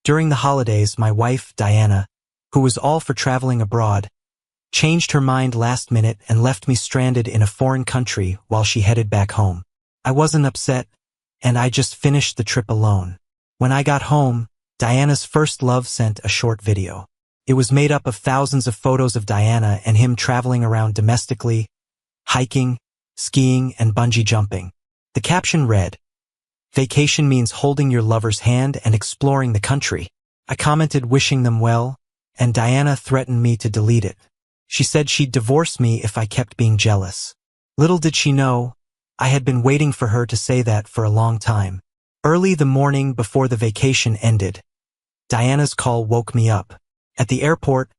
During the holidays, my wife, Diana, who was all for traveling abroad, changed her mind last minute and left me stranded in a foreign country while she headed back home. I wasn't upset, and I just finished the trip alone. When I got home, Diana's first love sent a short video. It was made up of thousands of photos of Diana and him traveling around domestically, hiking, skiing, and bungee jumping. The caption read, "Vacation means holding your lover's hand and exploring the country." I commented wishing them well, and Diana threatened me to delete it. She said she'd divorce me if I kept being jealous. Little did she know, I had been waiting for her to say that for a long time. Early the morning before the vacation ended, Diana's call woke me up. At the airport,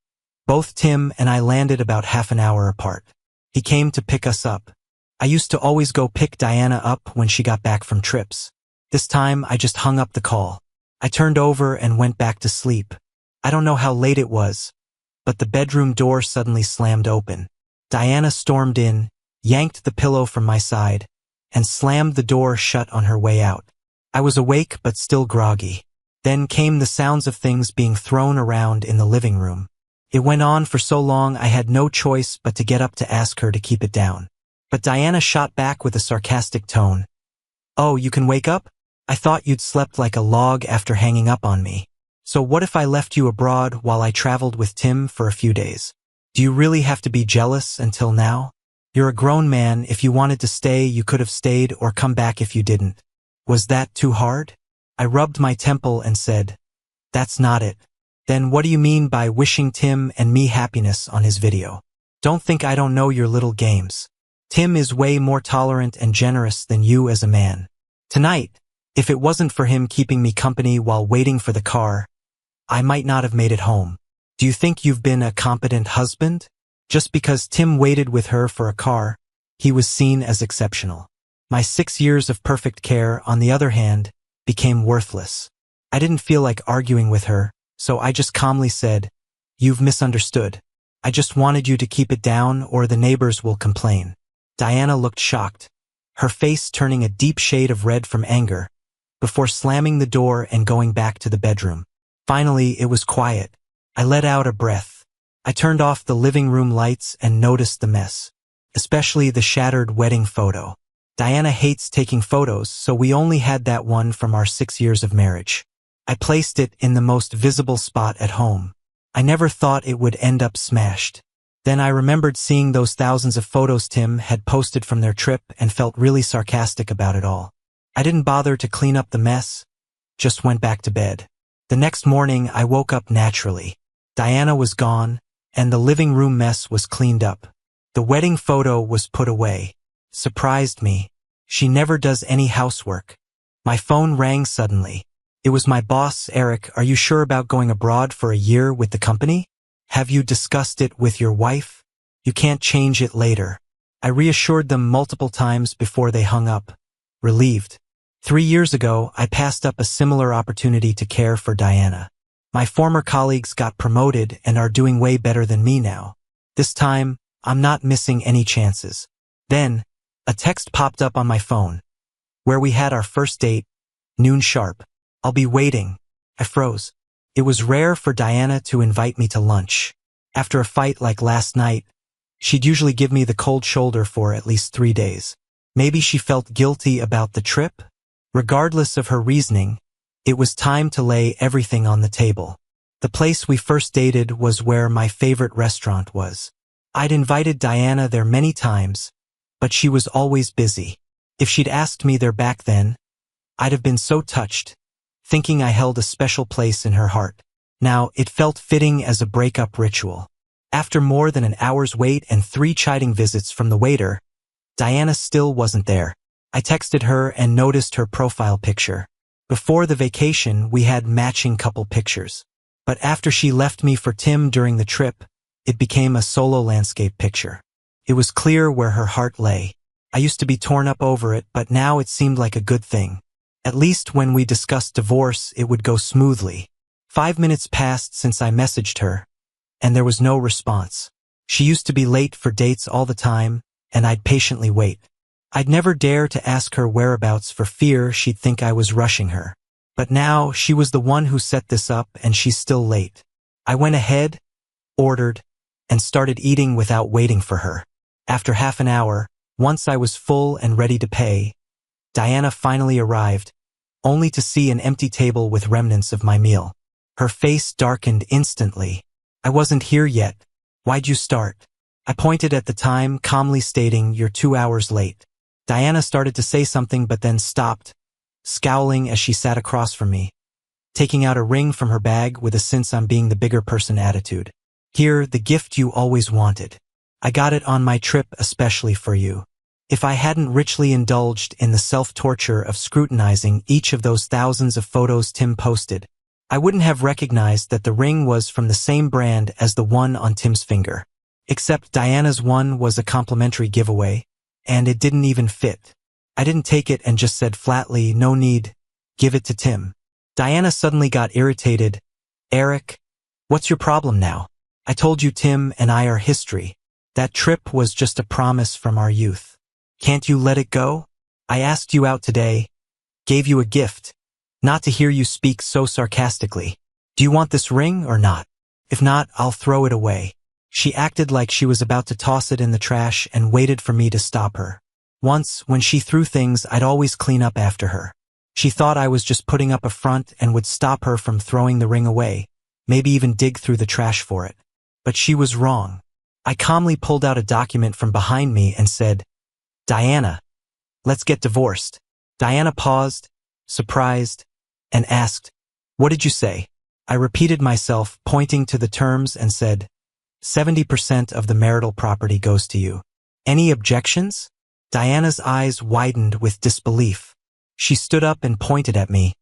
both Tim and I landed about half an hour apart. He came to pick us up. I used to always go pick Diana up when she got back from trips. This time, I just hung up the call. I turned over and went back to sleep. I don't know how late it was, but the bedroom door suddenly slammed open. Diana stormed in, yanked the pillow from my side, and slammed the door shut on her way out. I was awake but still groggy. Then came the sounds of things being thrown around in the living room. It went on for so long I had no choice but to get up to ask her to keep it down. But Diana shot back with a sarcastic tone. "Oh, you can wake up? I thought you'd slept like a log after hanging up on me. So what if I left you abroad while I traveled with Tim for a few days? Do you really have to be jealous until now? You're a grown man. If you wanted to stay, you could have stayed or come back if you didn't. Was that too hard?" I rubbed my temple and said, "That's not it." "Then what do you mean by wishing Tim and me happiness on his video? Don't think I don't know your little games. Tim is way more tolerant and generous than you as a man. Tonight, if it wasn't for him keeping me company while waiting for the car, I might not have made it home. Do you think you've been a competent husband? Just because Tim waited with her for a car, he was seen as exceptional. My 6 years of perfect care, on the other hand, became worthless. I didn't feel like arguing with her, so I just calmly said, "You've misunderstood. I just wanted you to keep it down or the neighbors will complain." Diana looked shocked, her face turning a deep shade of red from anger, before slamming the door and going back to the bedroom. Finally, it was quiet. I let out a breath. I turned off the living room lights and noticed the mess, especially the shattered wedding photo. Diana hates taking photos, so we only had that one from our 6 years of marriage. I placed it in the most visible spot at home. I never thought it would end up smashed. Then I remembered seeing those thousands of photos Tim had posted from their trip and felt really sarcastic about it all. I didn't bother to clean up the mess, just went back to bed. The next morning, I woke up naturally. Diana was gone, and the living room mess was cleaned up. The wedding photo was put away. Surprised me. She never does any housework. My phone rang suddenly. It was my boss, Eric. "Are you sure about going abroad for a year with the company? Have you discussed it with your wife? You can't change it later." I reassured them multiple times before they hung up, relieved. 3 years ago, I passed up a similar opportunity to care for Diana. My former colleagues got promoted and are doing way better than me now. This time, I'm not missing any chances. Then, a text popped up on my phone. "Where we had our first date, noon sharp. I'll be waiting." I froze. It was rare for Diana to invite me to lunch. After a fight like last night, she'd usually give me the cold shoulder for at least 3 days. Maybe she felt guilty about the trip? Regardless of her reasoning, it was time to lay everything on the table. The place we first dated was where my favorite restaurant was. I'd invited Diana there many times, but she was always busy. If she'd asked me there back then, I'd have been so touched, thinking I held a special place in her heart. Now, it felt fitting as a breakup ritual. After more than an hour's wait and 3 chiding visits from the waiter, Diana still wasn't there. I texted her and noticed her profile picture. Before the vacation, we had matching couple pictures. But after she left me for Tim during the trip, it became a solo landscape picture. It was clear where her heart lay. I used to be torn up over it, but now it seemed like a good thing. At least when we discussed divorce, it would go smoothly. 5 minutes passed since I messaged her, and there was no response. She used to be late for dates all the time, and I'd patiently wait. I'd never dare to ask her whereabouts for fear she'd think I was rushing her. But now she was the one who set this up and she's still late. I went ahead, ordered, and started eating without waiting for her. After half an hour, once I was full and ready to pay, Diana finally arrived, only to see an empty table with remnants of my meal. Her face darkened instantly. I wasn't here yet. Why'd you start? I pointed at the time, calmly stating, you're 2 hours late. Diana started to say something but then stopped, scowling as she sat across from me, taking out a ring from her bag with a since I'm being the bigger person attitude. Here, the gift you always wanted. I got it on my trip especially for you. If I hadn't richly indulged in the self-torture of scrutinizing each of those thousands of photos Tim posted, I wouldn't have recognized that the ring was from the same brand as the one on Tim's finger. Except Diana's one was a complimentary giveaway, and it didn't even fit. I didn't take it and just said flatly, no need, give it to Tim. Diana suddenly got irritated. Eric, what's your problem now? I told you Tim and I are history. That trip was just a promise from our youth. Can't you let it go? I asked you out today, gave you a gift, not to hear you speak so sarcastically. Do you want this ring or not? If not, I'll throw it away. She acted like she was about to toss it in the trash and waited for me to stop her. Once, when she threw things, I'd always clean up after her. She thought I was just putting up a front and would stop her from throwing the ring away, maybe even dig through the trash for it. But she was wrong. I calmly pulled out a document from behind me and said, Diana, let's get divorced. Diana paused, surprised, and asked, what did you say? I repeated myself, pointing to the terms, and said, 70% of the marital property goes to you. Any objections? Diana's eyes widened with disbelief. She stood up and pointed at me,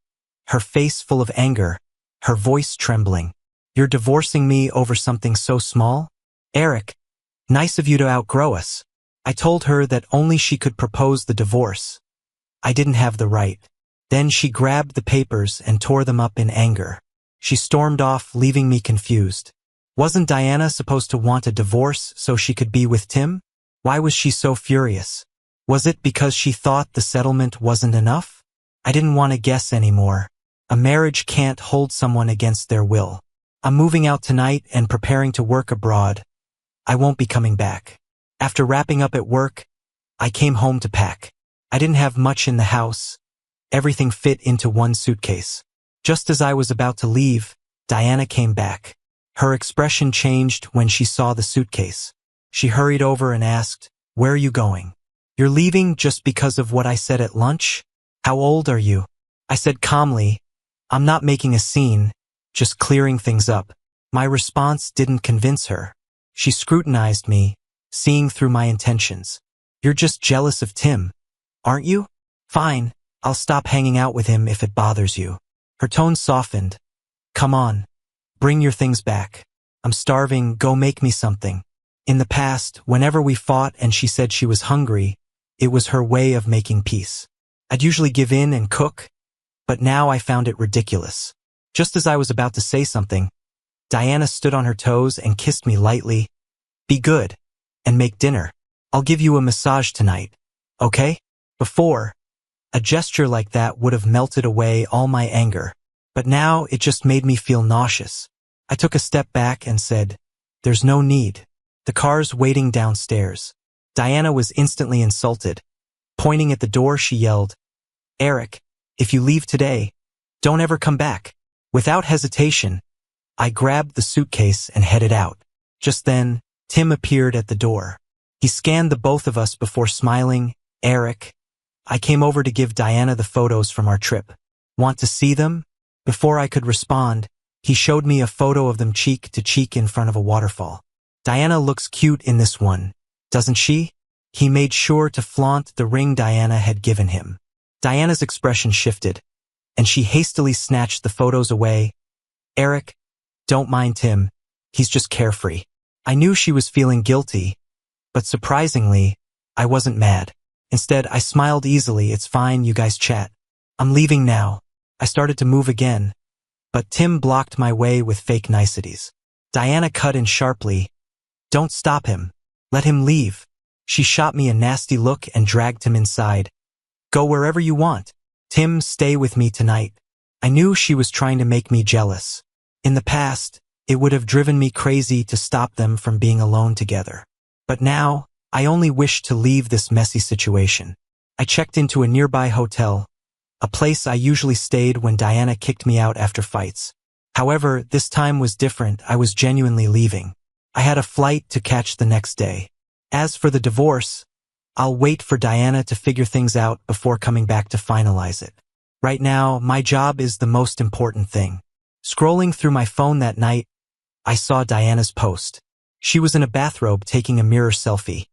her face full of anger, her voice trembling. You're divorcing me over something so small? Eric, nice of you to outgrow us. I told her that only she could propose the divorce. I didn't have the right. Then she grabbed the papers and tore them up in anger. She stormed off, leaving me confused. Wasn't Diana supposed to want a divorce so she could be with Tim? Why was she so furious? Was it because she thought the settlement wasn't enough? I didn't want to guess anymore. A marriage can't hold someone against their will. I'm moving out tonight and preparing to work abroad. I won't be coming back. After wrapping up at work, I came home to pack. I didn't have much in the house. Everything fit into one suitcase. Just as I was about to leave, Diana came back. Her expression changed when she saw the suitcase. She hurried over and asked, where are you going? You're leaving just because of what I said at lunch? How old are you? I said calmly, I'm not making a scene, just clearing things up. My response didn't convince her. She scrutinized me, seeing through my intentions. You're just jealous of Tim, aren't you? Fine, I'll stop hanging out with him if it bothers you. Her tone softened. Come on, bring your things back. I'm starving, go make me something. In the past, whenever we fought and she said she was hungry, it was her way of making peace. I'd usually give in and cook, but now I found it ridiculous. Just as I was about to say something, Diana stood on her toes and kissed me lightly. Be good, and make dinner. I'll give you a massage tonight, okay? Before, a gesture like that would have melted away all my anger, but now it just made me feel nauseous. I took a step back and said, there's no need. The car's waiting downstairs. Diana was instantly insulted. Pointing at the door, she yelled, Eric, if you leave today, don't ever come back. Without hesitation, I grabbed the suitcase and headed out. Just then, Tim appeared at the door. He scanned the both of us before smiling. Eric, I came over to give Diana the photos from our trip. Want to see them? Before I could respond, he showed me a photo of them cheek to cheek in front of a waterfall. Diana looks cute in this one, doesn't she? He made sure to flaunt the ring Diana had given him. Diana's expression shifted, and she hastily snatched the photos away. Eric, don't mind Tim. He's just carefree. I knew she was feeling guilty, but surprisingly, I wasn't mad. Instead, I smiled easily. It's fine, you guys chat. I'm leaving now. I started to move again, but Tim blocked my way with fake niceties. Diana cut in sharply. Don't stop him. Let him leave. She shot me a nasty look and dragged him inside. Go wherever you want. Tim, stay with me tonight. I knew she was trying to make me jealous. In the past, it would have driven me crazy to stop them from being alone together. But now, I only wished to leave this messy situation. I checked into a nearby hotel, a place I usually stayed when Diana kicked me out after fights. However, this time was different. I was genuinely leaving. I had a flight to catch the next day. As for the divorce, I'll wait for Diana to figure things out before coming back to finalize it. Right now, my job is the most important thing. Scrolling through my phone that night, I saw Diana's post. She was in a bathrobe taking a mirror selfie.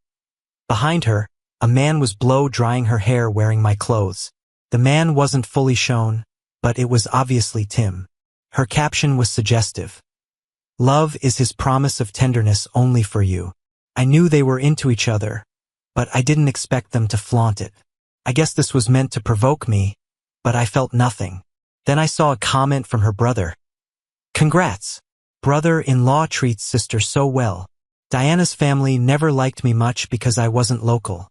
Behind her, a man was blow-drying her hair wearing my clothes. The man wasn't fully shown, but it was obviously Tim. Her caption was suggestive. Love is his promise of tenderness only for you. I knew they were into each other, but I didn't expect them to flaunt it. I guess this was meant to provoke me, but I felt nothing. Then I saw a comment from her brother. Congrats. Brother-in-law treats sister so well. Diana's family never liked me much because I wasn't local.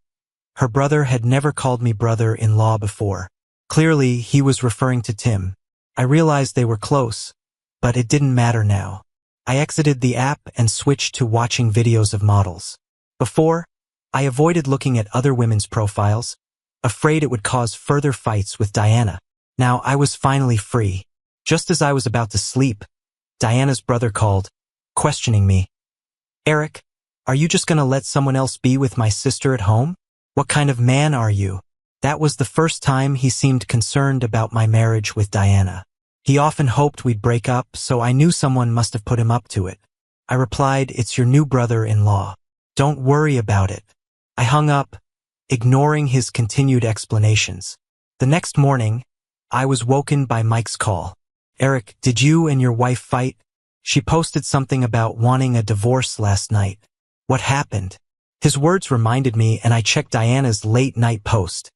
Her brother had never called me brother-in-law before. Clearly, he was referring to Tim. I realized they were close, but it didn't matter now. I exited the app and switched to watching videos of models. Before, I avoided looking at other women's profiles, afraid it would cause further fights with Diana. Now I was finally free. Just as I was about to sleep, Diana's brother called, questioning me. Eric, are you just gonna let someone else be with my sister at home? What kind of man are you? That was the first time he seemed concerned about my marriage with Diana. He often hoped we'd break up, so I knew someone must have put him up to it. I replied, it's your new brother-in-law. Don't worry about it. I hung up, ignoring his continued explanations. The next morning, I was woken by Mike's call. Eric, did you and your wife fight? She posted something about wanting a divorce last night. What happened? His words reminded me, and I checked Diana's late-night post.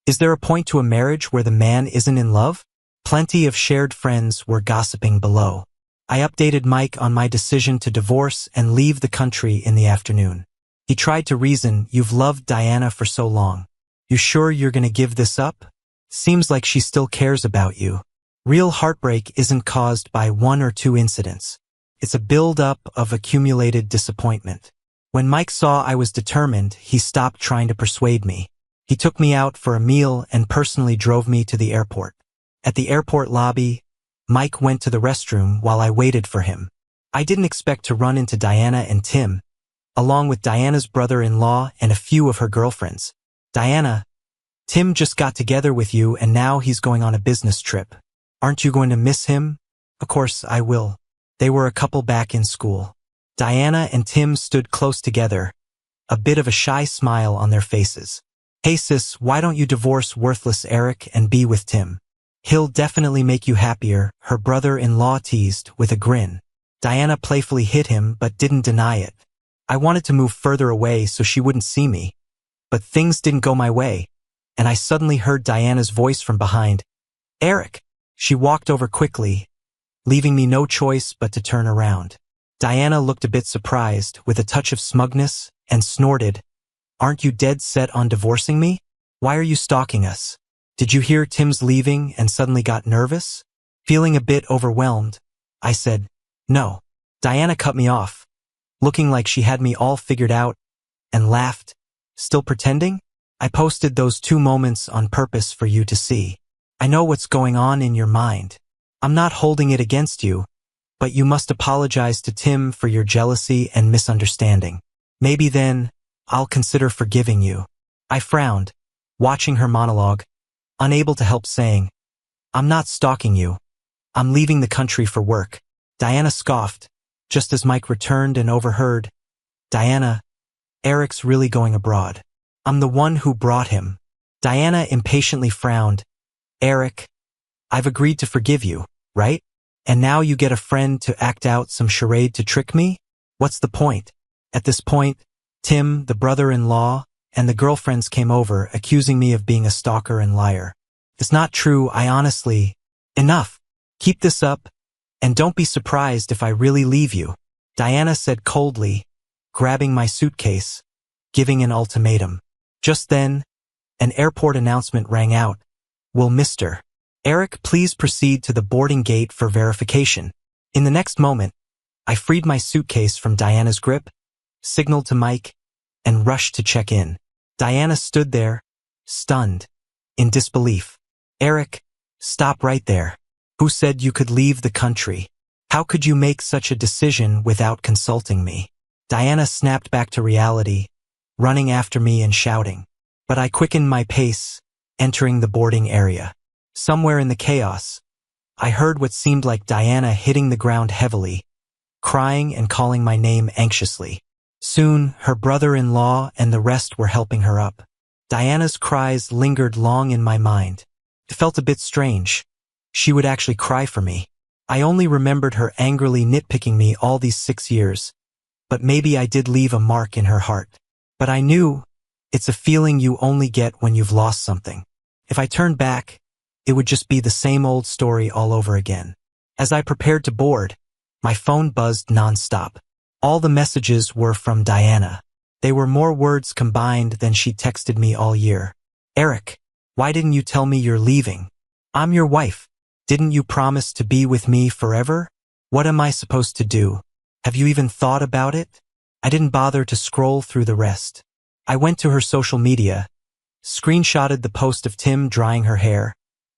Is there a point to a marriage where the man isn't in love? Plenty of shared friends were gossiping below. I updated Mike on my decision to divorce and leave the country in the afternoon. He tried to reason, you've loved Diana for so long. You sure you're gonna give this up? Seems like she still cares about you. Real heartbreak isn't caused by one or two incidents. It's a build-up of accumulated disappointment. When Mike saw I was determined, he stopped trying to persuade me. He took me out for a meal and personally drove me to the airport. At the airport lobby, Mike went to the restroom while I waited for him. I didn't expect to run into Diana and Tim, along with Diana's brother-in-law and a few of her girlfriends. Diana, Tim just got together with you and now he's going on a business trip. Aren't you going to miss him? Of course I will. They were a couple back in school. Diana and Tim stood close together, a bit of a shy smile on their faces. Hey sis, why don't you divorce worthless Eric and be with Tim? He'll definitely make you happier, her brother-in-law teased with a grin. Diana playfully hit him but didn't deny it. I wanted to move further away so she wouldn't see me. But things didn't go my way, and I suddenly heard Diana's voice from behind. Eric! She walked over quickly, leaving me no choice but to turn around. Diana looked a bit surprised, with a touch of smugness, and snorted, Aren't you dead set on divorcing me? Why are you stalking us? Did you hear Tim's leaving and suddenly got nervous? Feeling a bit overwhelmed, I said, No. Diana cut me off, looking like she had me all figured out, and laughed. Still pretending? I posted those 2 moments on purpose for you to see. I know what's going on in your mind. I'm not holding it against you, but you must apologize to Tim for your jealousy and misunderstanding. Maybe then, I'll consider forgiving you. I frowned, watching her monologue, unable to help saying, I'm not stalking you. I'm leaving the country for work. Diana scoffed, just as Mike returned and overheard, Diana, Eric's really going abroad. I'm the one who brought him. Diana impatiently frowned. Eric, I've agreed to forgive you, right? And now you get a friend to act out some charade to trick me? What's the point? At this point, Tim, the brother-in-law, and the girlfriends came over, accusing me of being a stalker and liar. It's not true, I honestly... Enough. Keep this up, and don't be surprised if I really leave you, Diana said coldly, grabbing my suitcase, giving an ultimatum. Just then, an airport announcement rang out. Will Mr. Eric, please proceed to the boarding gate for verification. In the next moment, I freed my suitcase from Diana's grip, signaled to Mike, and rushed to check in. Diana stood there, stunned, in disbelief. Eric, stop right there. Who said you could leave the country? How could you make such a decision without consulting me? Diana snapped back to reality, running after me and shouting. But I quickened my pace, entering the boarding area. Somewhere in the chaos, I heard what seemed like Diana hitting the ground heavily, crying and calling my name anxiously. Soon, her brother-in-law and the rest were helping her up. Diana's cries lingered long in my mind. It felt a bit strange. She would actually cry for me. I only remembered her angrily nitpicking me all these 6 years. But maybe I did leave a mark in her heart. But I knew, it's a feeling you only get when you've lost something. If I turned back, it would just be the same old story all over again. As I prepared to board, my phone buzzed nonstop. All the messages were from Diana. They were more words combined than she texted me all year. Eric, why didn't you tell me you're leaving? I'm your wife. Didn't you promise to be with me forever? What am I supposed to do? Have you even thought about it? I didn't bother to scroll through the rest. I went to her social media, screenshotted the post of Tim drying her hair,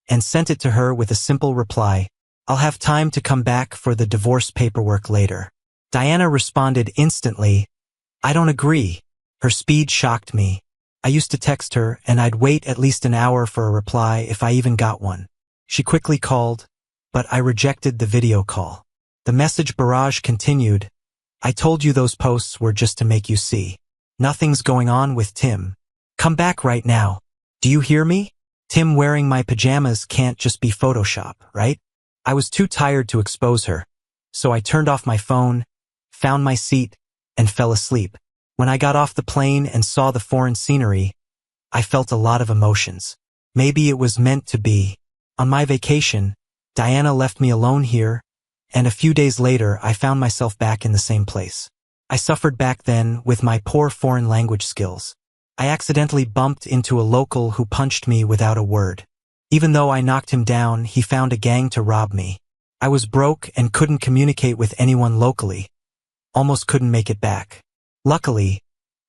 and sent it to her with a simple reply, I'll have time to come back for the divorce paperwork later. Diana responded instantly, I don't agree. Her speed shocked me. I used to text her and I'd wait at least an hour for a reply if I even got one. She quickly called, but I rejected the video call. The message barrage continued. I told you those posts were just to make you see. Nothing's going on with Tim. Come back right now. Do you hear me? Tim wearing my pajamas can't just be Photoshop, right? I was too tired to expose her, so I turned off my phone, found my seat, and fell asleep. When I got off the plane and saw the foreign scenery, I felt a lot of emotions. Maybe it was meant to be. On my vacation, Diana left me alone here, and a few days later I found myself back in the same place. I suffered back then with my poor foreign language skills. I accidentally bumped into a local who punched me without a word. Even though I knocked him down, he found a gang to rob me. I was broke and couldn't communicate with anyone locally. Almost couldn't make it back. Luckily,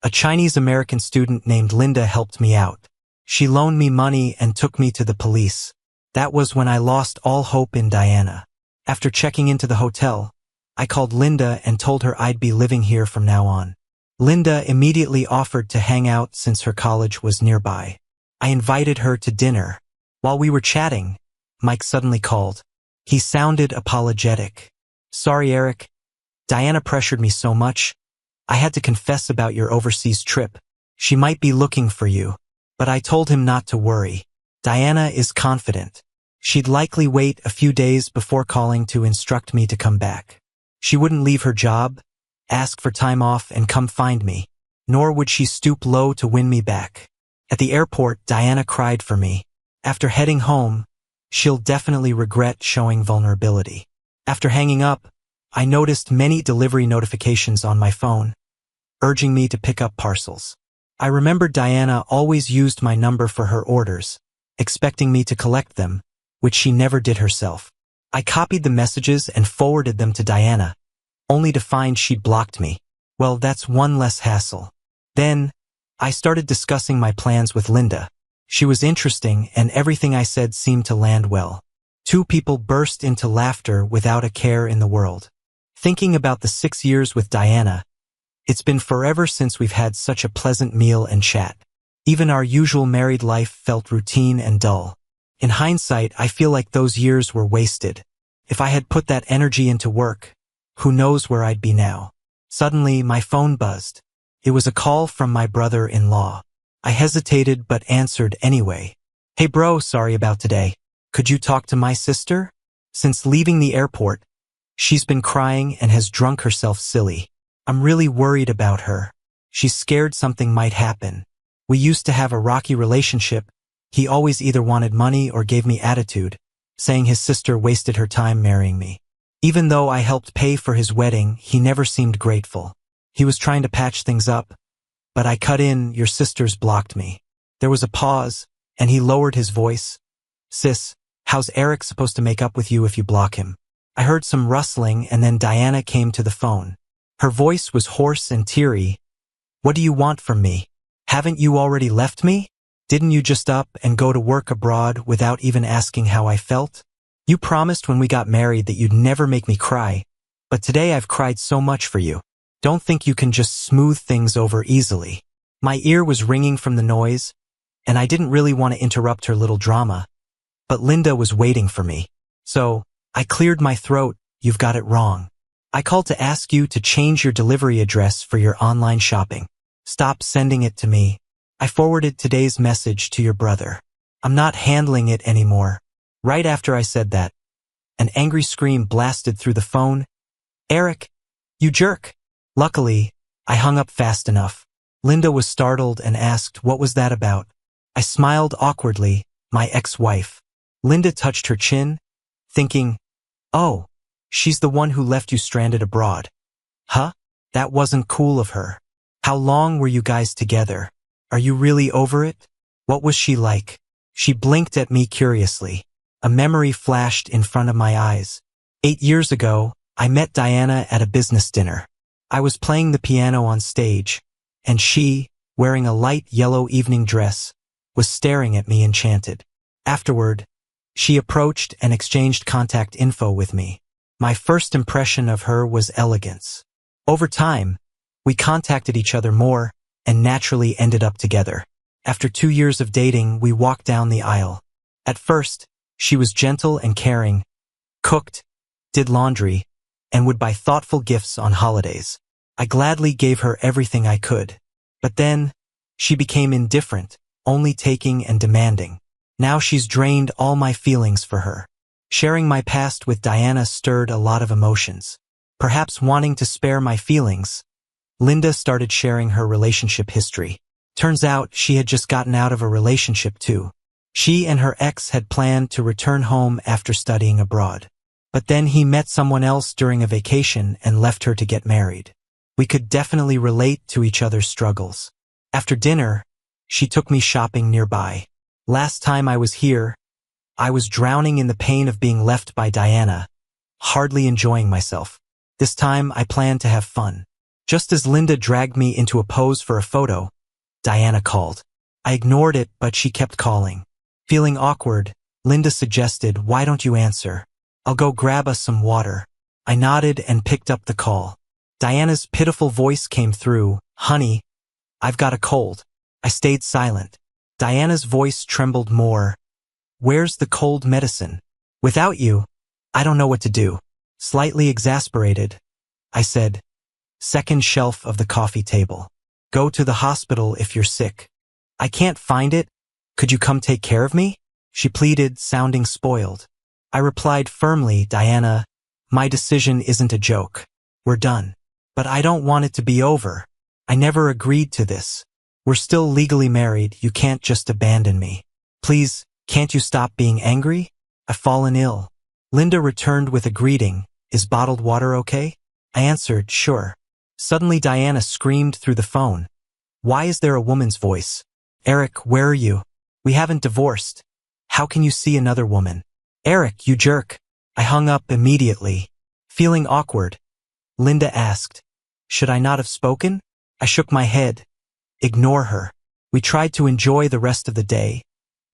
a Chinese-American student named Linda helped me out. She loaned me money and took me to the police. That was when I lost all hope in Diana. After checking into the hotel, I called Linda and told her I'd be living here from now on. Linda immediately offered to hang out since her college was nearby. I invited her to dinner. While we were chatting, Mike suddenly called. He sounded apologetic. Sorry, Eric. Diana pressured me so much. I had to confess about your overseas trip. She might be looking for you. But I told him not to worry. Diana is confident. She'd likely wait a few days before calling to instruct me to come back. She wouldn't leave her job, ask for time off and come find me, nor would she stoop low to win me back. At the airport, Diana cried for me. After heading home, she'll definitely regret showing vulnerability. After hanging up, I noticed many delivery notifications on my phone, urging me to pick up parcels. I remembered Diana always used my number for her orders, expecting me to collect them, which she never did herself. I copied the messages and forwarded them to Diana, only to find she'd blocked me. Well, that's one less hassle. Then, I started discussing my plans with Linda. She was interesting and everything I said seemed to land well. Two people burst into laughter without a care in the world. Thinking about the 6 years with Diana, it's been forever since we've had such a pleasant meal and chat. Even our usual married life felt routine and dull. In hindsight, I feel like those years were wasted. If I had put that energy into work, who knows where I'd be now. Suddenly, my phone buzzed. It was a call from my brother-in-law. I hesitated but answered anyway. Hey bro, sorry about today. Could you talk to my sister? Since leaving the airport, she's been crying and has drunk herself silly. I'm really worried about her. She's scared something might happen. We used to have a rocky relationship. He always either wanted money or gave me attitude, saying his sister wasted her time marrying me. Even though I helped pay for his wedding, he never seemed grateful. He was trying to patch things up, but I cut in, your sister's blocked me. There was a pause, and he lowered his voice. Sis, How's Eric supposed to make up with you if you block him? I heard some rustling and then Diana came to the phone. Her voice was hoarse and teary. What do you want from me? Haven't you already left me? Didn't you just up and go to work abroad without even asking how I felt? You promised when we got married that you'd never make me cry, but today I've cried so much for you. Don't think you can just smooth things over easily. My ear was ringing from the noise, and I didn't really want to interrupt her little drama, but Linda was waiting for me. So, I cleared my throat. You've got it wrong. I called to ask you to change your delivery address for your online shopping. Stop sending it to me. I forwarded today's message to your brother. I'm not handling it anymore. Right after I said that, an angry scream blasted through the phone. Eric, you jerk. Luckily, I hung up fast enough. Linda was startled and asked, what was that about? I smiled awkwardly, my ex-wife. Linda touched her chin, thinking, oh, she's the one who left you stranded abroad. Huh? That wasn't cool of her. How long were you guys together? Are you really over it? What was she like? She blinked at me curiously. A memory flashed in front of my eyes. 8 years ago, I met Diana at a business dinner. I was playing the piano on stage, and she, wearing a light yellow evening dress, was staring at me enchanted. Afterward, she approached and exchanged contact info with me. My first impression of her was elegance. Over time, we contacted each other more and naturally ended up together. After 2 years of dating, we walked down the aisle. At first, she was gentle and caring, cooked, did laundry, and would buy thoughtful gifts on holidays. I gladly gave her everything I could. But then, she became indifferent, only taking and demanding. Now she's drained all my feelings for her. Sharing my past with Diana stirred a lot of emotions. Perhaps wanting to spare my feelings, Linda started sharing her relationship history. Turns out she had just gotten out of a relationship too. She and her ex had planned to return home after studying abroad. But then he met someone else during a vacation and left her to get married. We could definitely relate to each other's struggles. After dinner, she took me shopping nearby. Last time I was here, I was drowning in the pain of being left by Diana, hardly enjoying myself. This time I planned to have fun. Just as Linda dragged me into a pose for a photo, Diana called. I ignored it, but she kept calling. Feeling awkward, Linda suggested, why don't you answer? I'll go grab us some water. I nodded and picked up the call. Diana's pitiful voice came through, honey, I've got a cold. I stayed silent. Diana's voice trembled more. Where's the cold medicine? Without you, I don't know what to do. Slightly exasperated, I said, second shelf of the coffee table. Go to the hospital if you're sick. I can't find it. Could you come take care of me? She pleaded, sounding spoiled. I replied firmly, Diana, my decision isn't a joke. We're done. But I don't want it to be over. I never agreed to this. We're still legally married. You can't just abandon me. Please, can't you stop being angry? I've fallen ill. Linda returned with a greeting. Is bottled water okay? I answered, sure. Suddenly Diana screamed through the phone. Why is there a woman's voice? Eric, where are you? We haven't divorced. How can you see another woman? Eric, you jerk. I hung up immediately. Feeling awkward, Linda asked, should I not have spoken? I shook my head. Ignore her. We tried to enjoy the rest of the day,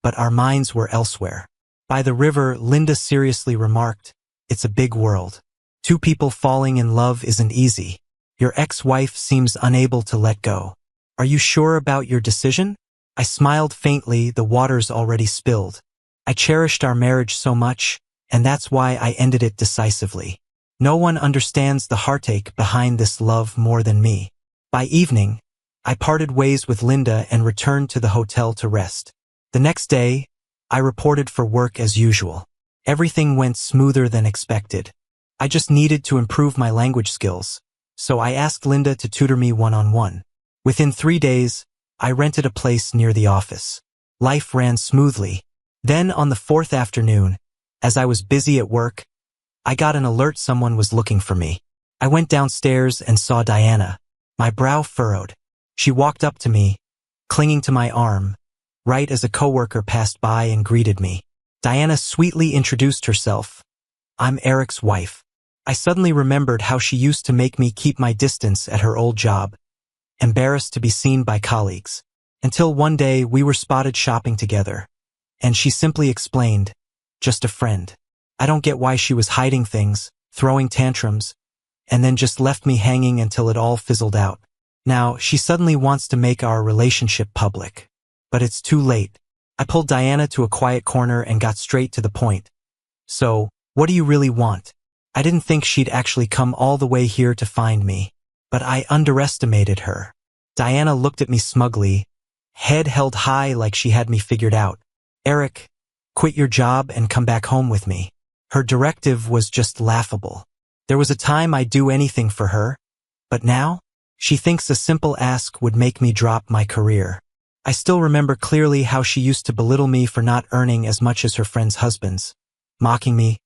but our minds were elsewhere. By the river, Linda seriously remarked, it's a big world. 2 people falling in love isn't easy. Your ex-wife seems unable to let go. Are you sure about your decision? I smiled faintly, the water's already spilled. I cherished our marriage so much, and that's why I ended it decisively. No one understands the heartache behind this love more than me. By evening, I parted ways with Linda and returned to the hotel to rest. The next day, I reported for work as usual. Everything went smoother than expected. I just needed to improve my language skills, so I asked Linda to tutor me one-on-one. Within 3 days, I rented a place near the office. Life ran smoothly. Then on the 4th afternoon, as I was busy at work, I got an alert someone was looking for me. I went downstairs and saw Diana. My brow furrowed. She walked up to me, clinging to my arm, right as a coworker passed by and greeted me. Diana sweetly introduced herself. I'm Eric's wife. I suddenly remembered how she used to make me keep my distance at her old job, embarrassed to be seen by colleagues. Until one day we were spotted shopping together, and she simply explained, just a friend. I don't get why she was hiding things, throwing tantrums, and then just left me hanging until it all fizzled out. Now, she suddenly wants to make our relationship public. But it's too late. I pulled Diana to a quiet corner and got straight to the point. So, what do you really want? I didn't think she'd actually come all the way here to find me, but I underestimated her. Diana looked at me smugly, head held high like she had me figured out. Eric, quit your job and come back home with me. Her directive was just laughable. There was a time I'd do anything for her, but now, she thinks a simple ask would make me drop my career. I still remember clearly how she used to belittle me for not earning as much as her friends' husbands, mocking me.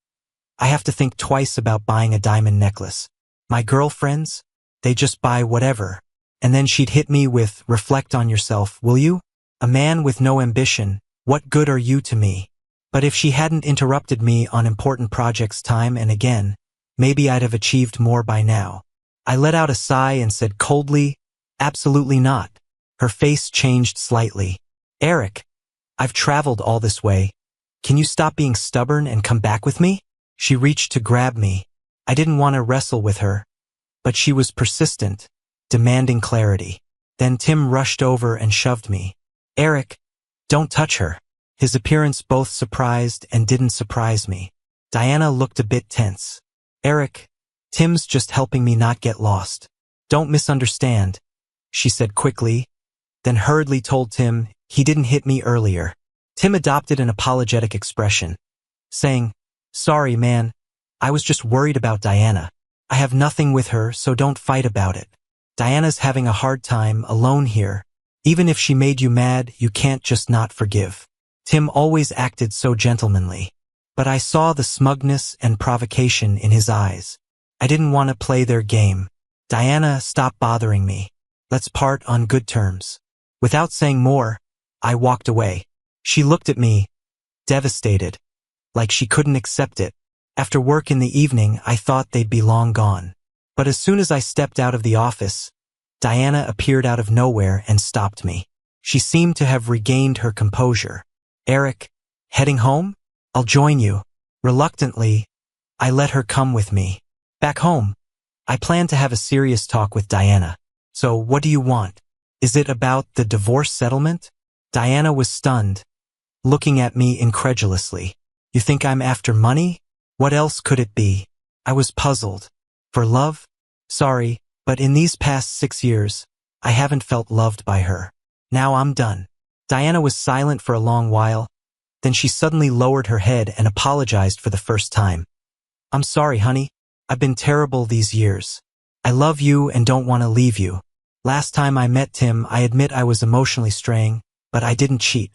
I have to think twice about buying a diamond necklace. My girlfriends, they just buy whatever. And then she'd hit me with, reflect on yourself, will you? A man with no ambition, what good are you to me? But if she hadn't interrupted me on important projects time and again, maybe I'd have achieved more by now. I let out a sigh and said coldly, absolutely not. Her face changed slightly. Eric, I've traveled all this way. Can you stop being stubborn and come back with me? She reached to grab me. I didn't want to wrestle with her, but she was persistent, demanding clarity. Then Tim rushed over and shoved me. Eric, don't touch her. His appearance both surprised and didn't surprise me. Diana looked a bit tense. Eric, Tim's just helping me not get lost. Don't misunderstand, she said quickly, then hurriedly told Tim he didn't hit me earlier. Tim adopted an apologetic expression, saying, sorry, man, I was just worried about Diana. I have nothing with her, so don't fight about it. Diana's having a hard time alone here. Even if she made you mad, you can't just not forgive. Tim always acted so gentlemanly, but I saw the smugness and provocation in his eyes. I didn't want to play their game. Diana, stop bothering me. Let's part on good terms. Without saying more, I walked away. She looked at me, devastated, like she couldn't accept it. After work in the evening, I thought they'd be long gone. But as soon as I stepped out of the office, Diana appeared out of nowhere and stopped me. She seemed to have regained her composure. Eric, heading home? I'll join you. Reluctantly, I let her come with me. Back home, I plan to have a serious talk with Diana. So what do you want? Is it about the divorce settlement? Diana was stunned, looking at me incredulously. You think I'm after money? What else could it be? I was puzzled. For love? Sorry, but in these past 6 years, I haven't felt loved by her. Now I'm done. Diana was silent for a long while, then she suddenly lowered her head and apologized for the first time. I'm sorry, honey. I've been terrible these years. I love you and don't want to leave you. Last time I met Tim, I admit I was emotionally straying, but I didn't cheat.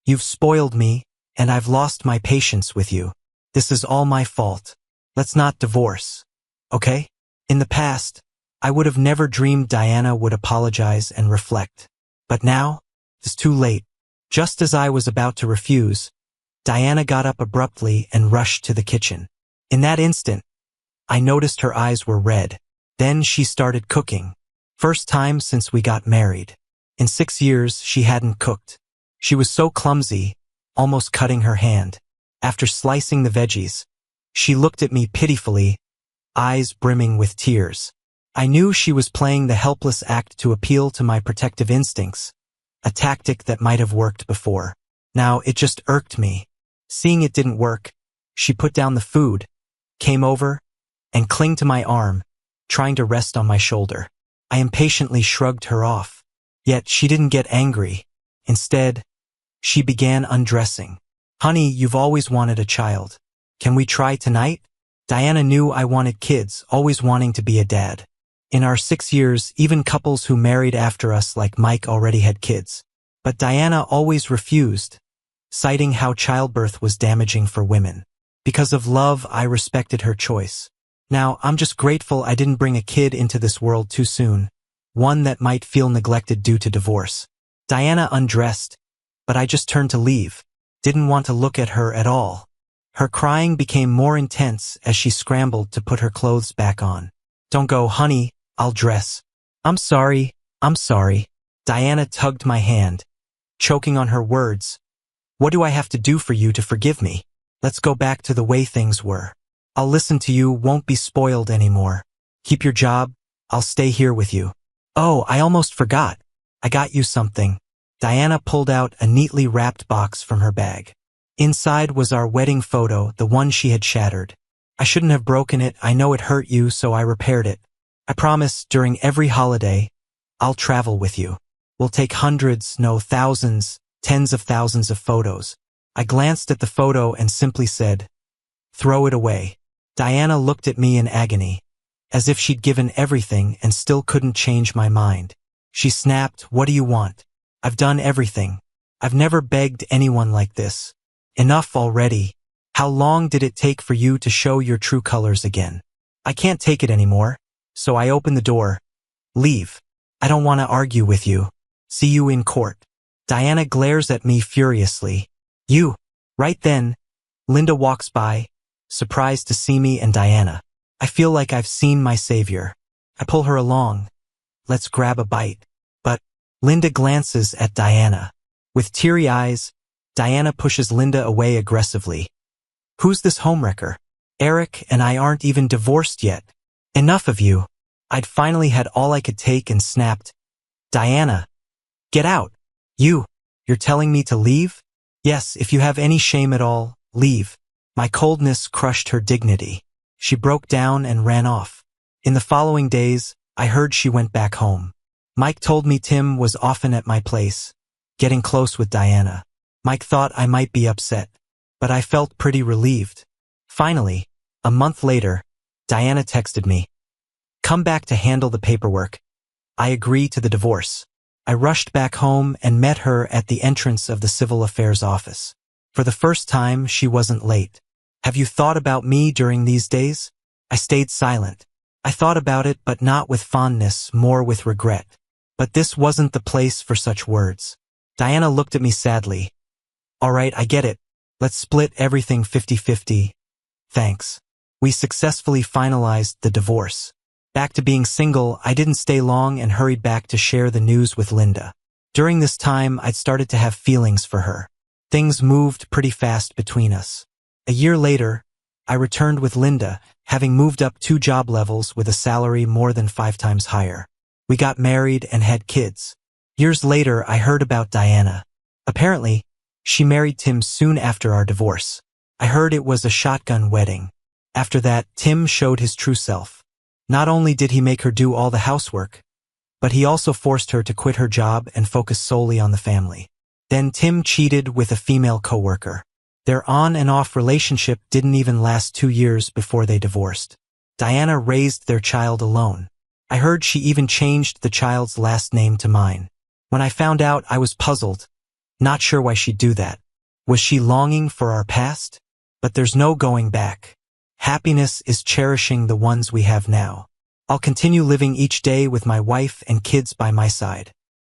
You've spoiled me, and I've lost my patience with you. This is all my fault. Let's not divorce, okay? In the past, I would have never dreamed Diana would apologize and reflect. But now, it's too late. Just as I was about to refuse, Diana got up abruptly and rushed to the kitchen. In that instant, I noticed her eyes were red. Then she started cooking. First time since we got married. In 6 years, she hadn't cooked. She was so clumsy, almost cutting her hand. After slicing the veggies, she looked at me pitifully, eyes brimming with tears. I knew she was playing the helpless act to appeal to my protective instincts, a tactic that might have worked before. Now it just irked me. Seeing it didn't work, she put down the food, came over, and clung to my arm, trying to rest on my shoulder. I impatiently shrugged her off. Yet she didn't get angry. Instead, she began undressing. Honey, you've always wanted a child. Can we try tonight? Diana knew I wanted kids, always wanting to be a dad. In our 6 years, even couples who married after us like Mike already had kids. But Diana always refused, citing how childbirth was damaging for women. Because of love, I respected her choice. Now, I'm just grateful I didn't bring a kid into this world too soon, one that might feel neglected due to divorce. Diana undressed, but I just turned to leave. didn't want to look at her at all. Her crying became more intense as she scrambled to put her clothes back on. Don't go, honey, I'll dress. I'm sorry. Diana tugged my hand, choking on her words. What do I have to do for you to forgive me? Let's go back to the way things were. I'll listen to you, won't be spoiled anymore. Keep your job, I'll stay here with you. Oh, I almost forgot. I got you something. Diana pulled out a neatly wrapped box from her bag. Inside was our wedding photo, the one she had shattered. I shouldn't have broken it, I know it hurt you, so I repaired it. I promise, during every holiday, I'll travel with you. We'll take hundreds, no thousands, tens of thousands of photos. I glanced at the photo and simply said, throw it away. Diana looked at me in agony, as if she'd given everything and still couldn't change my mind. She snapped, what do you want? I've done everything. I've never begged anyone like this. Enough already. How long did it take for you to show your true colors again? I can't take it anymore. So I opened the door. Leave. I don't want to argue with you. See you in court. Diana glares at me furiously. You. Right then, Linda walks by, surprised to see me and Diana. I feel like I've seen my savior. I pull her along. Let's grab a bite. But Linda glances at Diana. With teary eyes, Diana pushes Linda away aggressively. Who's this homewrecker? Eric and I aren't even divorced yet. Enough of you. I'd finally had all I could take and snapped. Diana. Get out. You're telling me to leave? Yes, if you have any shame at all, leave. My coldness crushed her dignity. She broke down and ran off. In the following days, I heard she went back home. Mike told me Tim was often at my place, getting close with Diana. Mike thought I might be upset, but I felt pretty relieved. Finally, a month later, Diana texted me. Come back to handle the paperwork. I agree to the divorce. I rushed back home and met her at the entrance of the Civil Affairs office. For the first time, she wasn't late. Have you thought about me during these days? I stayed silent. I thought about it, but not with fondness, more with regret. But this wasn't the place for such words. Diana looked at me sadly. All right, I get it. Let's split everything 50-50. Thanks. We successfully finalized the divorce. Back to being single, I didn't stay long and hurried back to share the news with Linda. During this time, I'd started to have feelings for her. Things moved pretty fast between us. A year later, I returned with Linda, having moved up 2 job levels with a salary more than 5 times higher. We got married and had kids. Years later, I heard about Diana. Apparently, she married Tim soon after our divorce. I heard it was a shotgun wedding. After that, Tim showed his true self. Not only did he make her do all the housework, but he also forced her to quit her job and focus solely on the family. Then Tim cheated with a female coworker. Their on and off relationship didn't even last 2 years before they divorced. Diana raised their child alone. I heard she even changed the child's last name to mine. When I found out, I was puzzled, not sure why she'd do that. Was she longing for our past? But there's no going back. Happiness is cherishing the ones we have now. I'll continue living each day with my wife and kids by my side.